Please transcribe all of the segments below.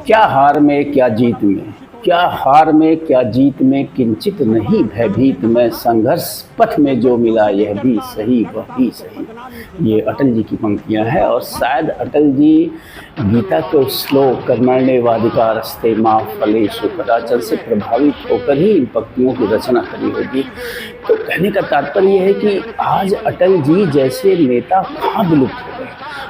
क्या हार में क्या जीत में, क्या हार में क्या जीत में, किंचित नहीं भयभीत मैं, संघर्ष पथ में जो मिला यह भी सही वह भी सही। ये अटल जी की पंक्तियां हैं और शायद अटल जी गीता के उस श्लोक कर्मण्येवाधिकारस्ते मा फलेषु कदाचन से प्रभावित होकर ही इन पंक्तियों की रचना करी होगी। तो कहने का तात्पर्य यह है कि आज अटल जी जैसे नेता कहाँ विलुप्त हो गए।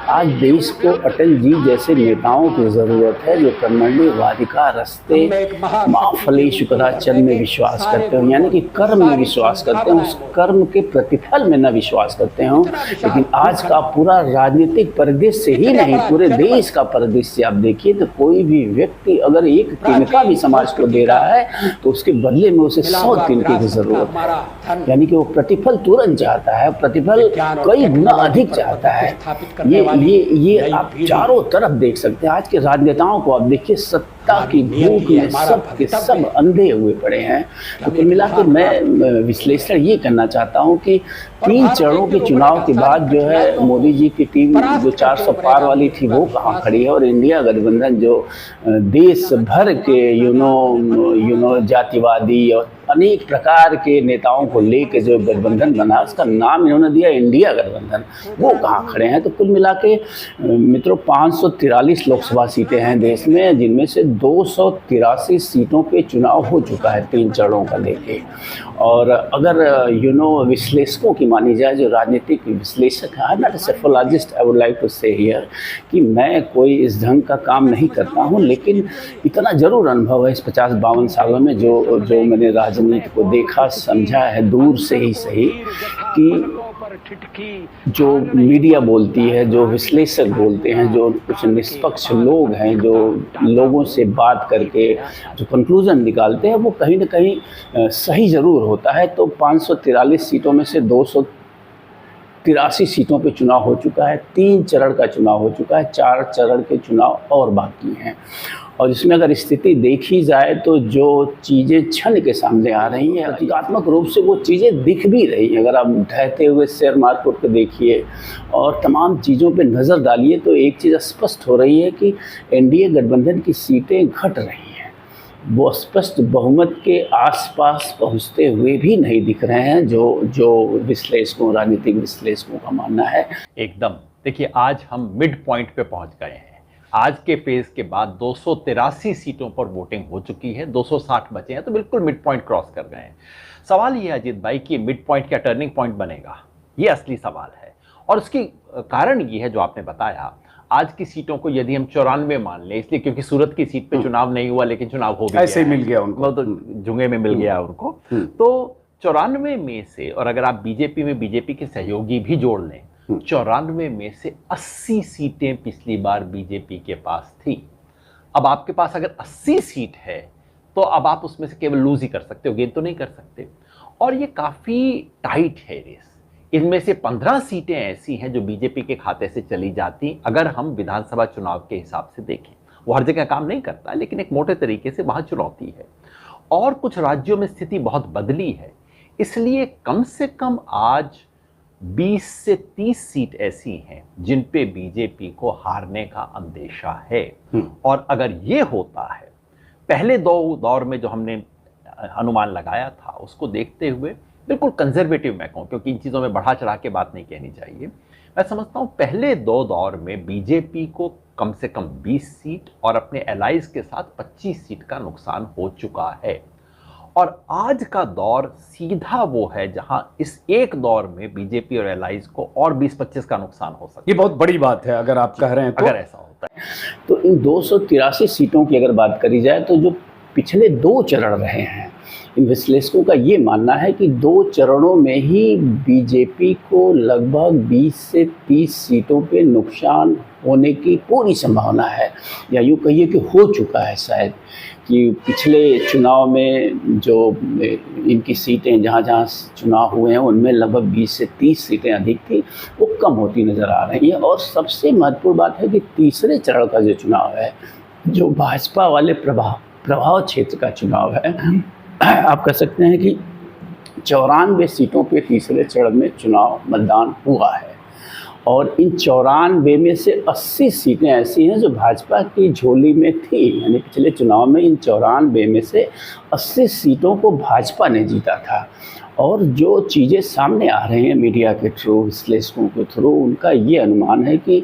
आज देश को अटल जी जैसे नेताओं की ज़रूरत है जो कर्मण्येवाधिकारस्ते मा फलेषु कदाचन में विश्वास करते हो, यानी कि कर्म में विश्वास करते हैं, उस कर्म के प्रतिफल में न विश्वास करते हो। लेकिन आज का पूरा राजनीतिक परिदृश्य ही नहीं, पूरे देश का परिदृश्य आप देखिए तो कोई भी व्यक्ति अगर एक तिनका भी समाज को दे रहा है तो उसके बदले में उसे 100 तिनके की जरूरत है। यानी कि वो प्रतिफल तुरंत चाहता है, प्रतिफल कई गुना अधिक चाहता है। ये आप चारों तरफ देख सकते हैं। आज के राजनेताओं को आप देखिए, सत्ता की भूख में सब के सब अंधे हुए पड़े हैं। तो कुल मिलाकर मैं विश्लेषण ये करना चाहता हूँ कि 3 चरणों के चुनाव के बाद जो है मोदी जी की टीम जो 400 पार वाली थी वो कहाँ खड़ी है, और इंडिया गठबंधन जो देश भर के जातिवादी और अनेक प्रकार के नेताओं को लेकर जो गठबंधन बना, उसका नाम इन्होंने दिया इंडिया गठबंधन, वो कहाँ खड़े हैं। तो कुल मिला के मित्रों 543 लोकसभा सीटें हैं देश में, जिनमें से 283 सीटों पे चुनाव हो चुका है 3 चरणों का लेके। और अगर विश्लेषकों की मानी जाए, जो राजनीतिक विश्लेषक है, I am not a psephologist, I would like to say here कि मैं कोई इस ढंग का काम नहीं करता हूँ, लेकिन इतना जरूर अनुभव है इस 50-52 सालों में जो मैंने राजनीति को देखा समझा है, दूर से ही सही, कि जो मीडिया बोलती है, जो विश्लेषक बोलते हैं, जो कुछ निष्पक्ष लोग हैं, जो लोगों से बात करके जो कंक्लूजन निकालते हैं, वो कहीं ना कहीं सही ज़रूर होता है। तो 543 सीटों में से 283 सीटों पे चुनाव हो चुका है, 3 चरण का चुनाव हो चुका है, 4 चरण के चुनाव और बाकी हैं। और इसमें अगर स्थिति देखी जाए तो जो चीज़ें क्षण के सामने आ रही हैं, प्रतीकात्मक रूप से वो चीज़ें दिख भी रही हैं। अगर आप ढहते हुए शेयर मार्केट को देखिए और तमाम चीज़ों पे नज़र डालिए तो एक चीज़ स्पष्ट हो रही है कि एनडीए गठबंधन की सीटें घट रही हैं। वो स्पष्ट बहुमत के आसपास पहुंचते हुए भी नहीं दिख रहे हैं, जो विश्लेषकों, राजनीतिक विश्लेषकों का मानना है। एकदम देखिए, आज हम मिड पॉइंट पे पहुंच गए हैं। आज के फेज के बाद 283 सीटों पर वोटिंग हो चुकी है, 260 बचे हैं, तो बिल्कुल मिड पॉइंट क्रॉस कर गए हैं। सवाल ये अजीत भाई कि मिड पॉइंट क्या टर्निंग पॉइंट बनेगा, ये असली सवाल है। और उसकी कारण ये है जो आपने बताया, आज की सीटों को यदि हम 94 मान लें, इसलिए क्योंकि सूरत की सीट पे चुनाव नहीं हुआ लेकिन चुनाव हो गया, ऐसे ही मिल गया उनको, तो जुंगे में मिल गया उनको। तो 94 में से, और अगर आप बीजेपी में बीजेपी के सहयोगी भी जोड़ लें, 94 में से 80 सीटें पिछली बार बीजेपी के पास थी। अब आपके पास अगर 80 सीट है तो अब आप उसमें से केवल लूज ही कर सकते हो, गेन तो नहीं कर सकते। और ये काफी टाइट है रेस। इनमें से 15 सीटें ऐसी हैं जो बीजेपी के खाते से चली जाती, अगर हम विधानसभा चुनाव के हिसाब से देखें। वो हर जगह काम नहीं करता, लेकिन एक मोटे तरीके से वहां चुनौती है। और कुछ राज्यों में स्थिति बहुत बदली है, इसलिए कम से कम आज 20 से 30 सीट ऐसी हैं जिन पे बीजेपी को हारने का अंदेशा है। और अगर ये होता है, पहले 2 दौर में जो हमने अनुमान लगाया था उसको देखते हुए, बिल्कुल कंजर्वेटिव मैं कहूँ, क्योंकि इन चीज़ों में बढ़ा चढ़ा के बात नहीं कहनी चाहिए, मैं समझता हूँ पहले 2 दौर में बीजेपी को कम से कम 20 सीट और अपने एलाइज के साथ 25 सीट का नुकसान हो चुका है। और आज का दौर सीधा वो है जहां इस एक दौर में बीजेपी और एलाइज को और 20-25 का नुकसान हो सकता है। ये बहुत बड़ी बात है अगर आप कह रहे हैं तो। अगर ऐसा होता है तो इन 283 सीटों की अगर बात करी जाए तो जो पिछले 2 चरण रहे हैं, इन विश्लेषकों का ये मानना है कि 2 चरणों में ही बीजेपी को लगभग 20 से 30 सीटों पे नुकसान होने की पूरी संभावना है, या यूँ कहिए कि हो चुका है शायद। कि पिछले चुनाव में जो इनकी सीटें जहाँ चुनाव हुए हैं उनमें लगभग 20 से 30 सीटें अधिक थी, वो कम होती नज़र आ रही हैं। और सबसे महत्वपूर्ण बात है कि तीसरे चरण का जो चुनाव है, जो भाजपा वाले प्रभाव क्षेत्र का चुनाव है, आप कह सकते हैं कि 94 सीटों पे तीसरे चरण में चुनाव मतदान हुआ है। और इन 94 में से 80 सीटें ऐसी हैं जो भाजपा की झोली में थी। यानी पिछले चुनाव में इन 94 में से 80 सीटों को भाजपा ने जीता था। और जो चीज़ें सामने आ रही हैं मीडिया के थ्रू, विश्लेषकों के थ्रू, उनका ये अनुमान है कि